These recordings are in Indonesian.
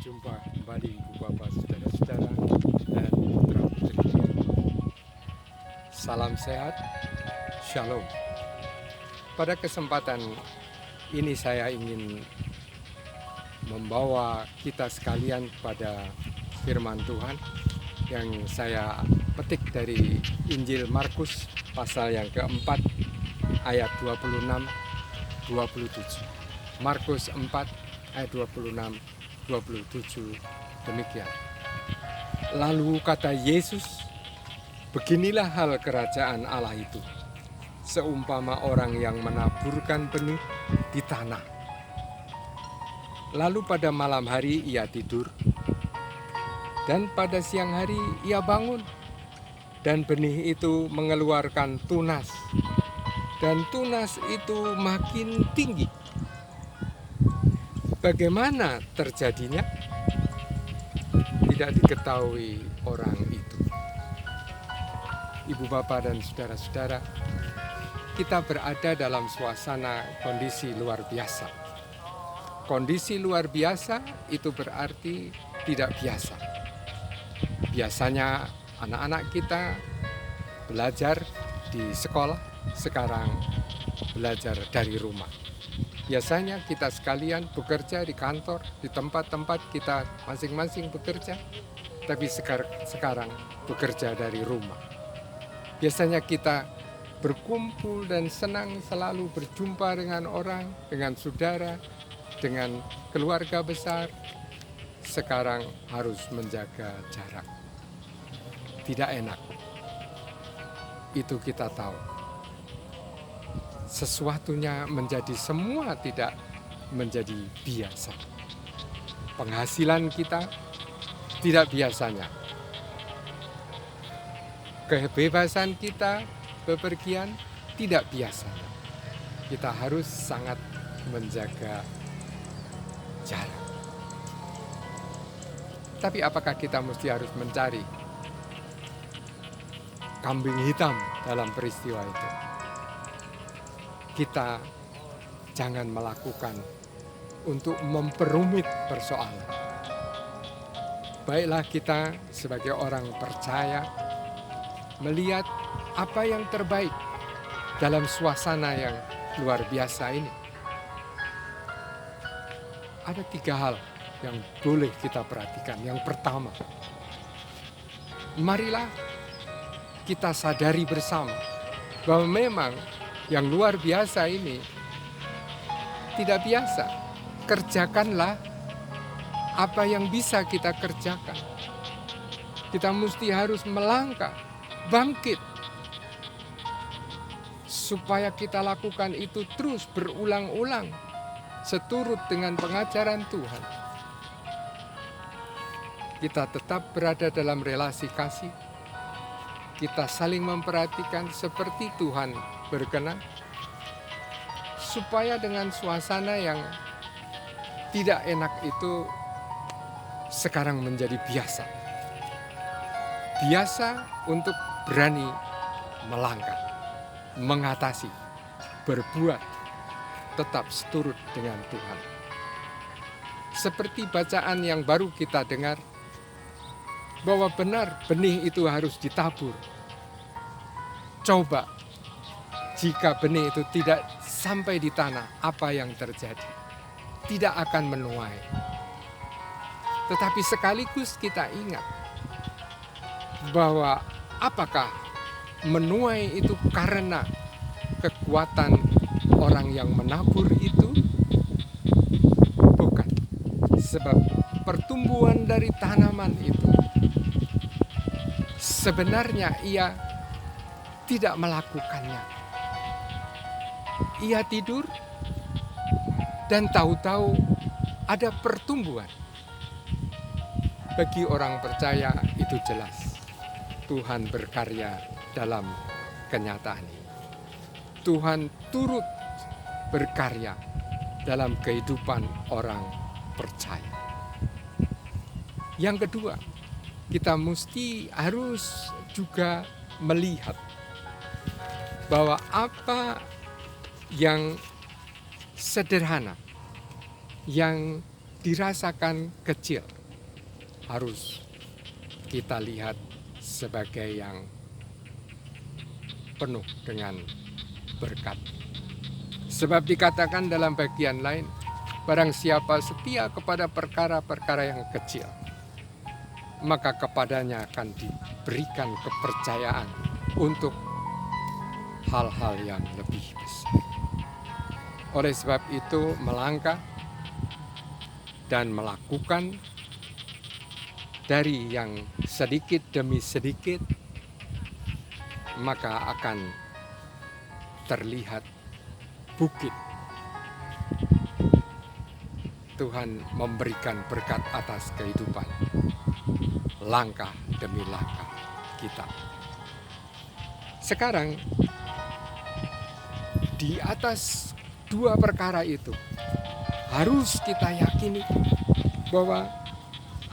Berjumpa kembali Ibu Bapak, Saudara-saudara, dan putra-putri. Salam sehat, Shalom. Pada kesempatan ini saya ingin membawa kita sekalian pada firman Tuhan yang saya petik dari Injil Markus pasal yang keempat ayat 26-27. Markus 4 ayat 26-27 demikian. Lalu kata Yesus, beginilah hal kerajaan Allah itu, seumpama orang yang menaburkan benih di tanah. Lalu pada malam hari ia tidur, dan pada siang hari ia bangun, dan benih itu mengeluarkan tunas, dan tunas itu makin tinggi. Bagaimana terjadinya? Tidak diketahui orang itu. Ibu bapak dan saudara-saudara, kita berada dalam suasana kondisi luar biasa. Kondisi luar biasa itu berarti tidak biasa. Biasanya anak-anak kita belajar di sekolah, sekarang belajar dari rumah. Biasanya kita sekalian bekerja di kantor, di tempat-tempat kita masing-masing bekerja, tapi sekarang bekerja dari rumah. Biasanya kita berkumpul dan senang selalu berjumpa dengan orang, dengan saudara, dengan keluarga besar. Sekarang harus menjaga jarak. Tidak enak. Itu kita tahu. Sesuatunya menjadi semua tidak menjadi biasa. Penghasilan kita tidak biasanya. Kebebasan kita bepergian tidak biasanya. Kita harus sangat menjaga jarak. Tapi apakah kita mesti harus mencari kambing hitam dalam peristiwa itu? Kita jangan melakukan untuk memperumit persoalan. Baiklah kita sebagai orang percaya melihat apa yang terbaik dalam suasana yang luar biasa ini. Ada 3 hal yang boleh kita perhatikan. Yang pertama, marilah kita sadari bersama bahwa memang yang luar biasa ini tidak biasa. Kerjakanlah apa yang bisa kita kerjakan. Kita mesti harus melangkah, bangkit, supaya kita lakukan itu terus berulang-ulang, seturut dengan pengajaran Tuhan. Kita tetap berada dalam relasi kasih. Kita saling memperhatikan seperti Tuhan berkenan, supaya dengan suasana yang tidak enak itu sekarang menjadi biasa. Biasa untuk berani melangkah, mengatasi, berbuat, tetap seturut dengan Tuhan. Seperti bacaan yang baru kita dengar, bahwa benar benih itu harus ditabur. Coba, jika benih itu tidak sampai di tanah, apa yang terjadi? Tidak akan menuai. Tetapi sekaligus kita ingat bahwa apakah menuai itu karena kekuatan orang yang menabur itu? Bukan. Sebab pertumbuhan dari tanaman itu sebenarnya ia tidak melakukannya. Ia tidur dan tahu-tahu ada pertumbuhan. Bagi orang percaya itu jelas. Tuhan berkarya dalam kenyataan ini. Tuhan turut berkarya dalam kehidupan orang percaya. Yang kedua, kita mesti harus juga melihat bahwa apa yang sederhana, yang dirasakan kecil harus kita lihat sebagai yang penuh dengan berkat. Sebab dikatakan dalam bagian lain, barang siapa setia kepada perkara-perkara yang kecil, maka kepadanya akan diberikan kepercayaan untuk hal-hal yang lebih besar. Oleh sebab itu, melangkah dan melakukan dari yang sedikit demi sedikit, maka akan terlihat bukit. Tuhan memberikan berkat atas kehidupan, langkah demi langkah kita. Sekarang, di atas dua perkara itu, harus kita yakini bahwa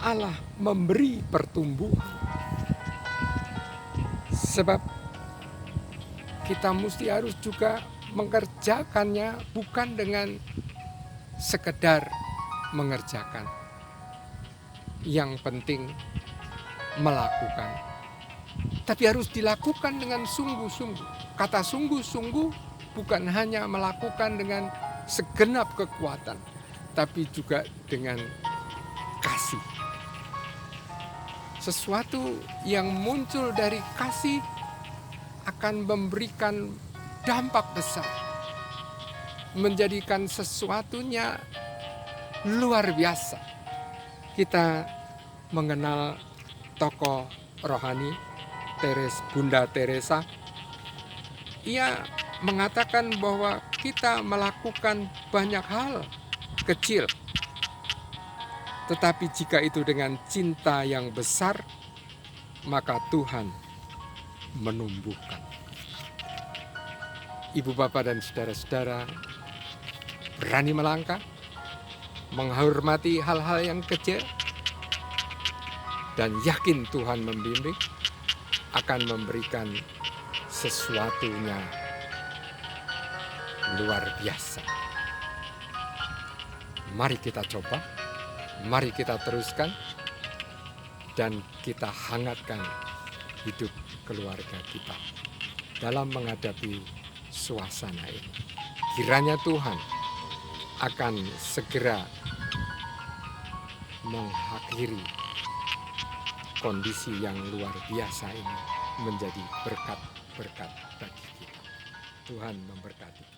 Allah memberi pertumbuhan. Sebab kita mesti harus juga mengerjakannya bukan dengan sekedar mengerjakan. Yang penting melakukan. Tapi harus dilakukan dengan sungguh-sungguh. Kata sungguh-sungguh bukan hanya melakukan dengan segenap kekuatan, tapi juga dengan kasih. Sesuatu yang muncul dari kasih akan memberikan dampak besar, menjadikan sesuatunya luar biasa. Kita mengenal tokoh rohani Bunda Teresa. Ia mengatakan bahwa kita melakukan banyak hal kecil, tetapi jika itu dengan cinta yang besar, maka Tuhan menumbuhkan. Ibu, bapak, dan saudara-saudara, berani melangkah, menghormati hal-hal yang kecil, dan yakin Tuhan membimbing, akan memberikan sesuatunya luar biasa. Mari kita coba, mari kita teruskan, dan kita hangatkan hidup keluarga kita dalam menghadapi suasana ini. Kiranya Tuhan akan segera mengakhiri kondisi yang luar biasa ini menjadi berkat-berkat bagi kita. Tuhan memberkati.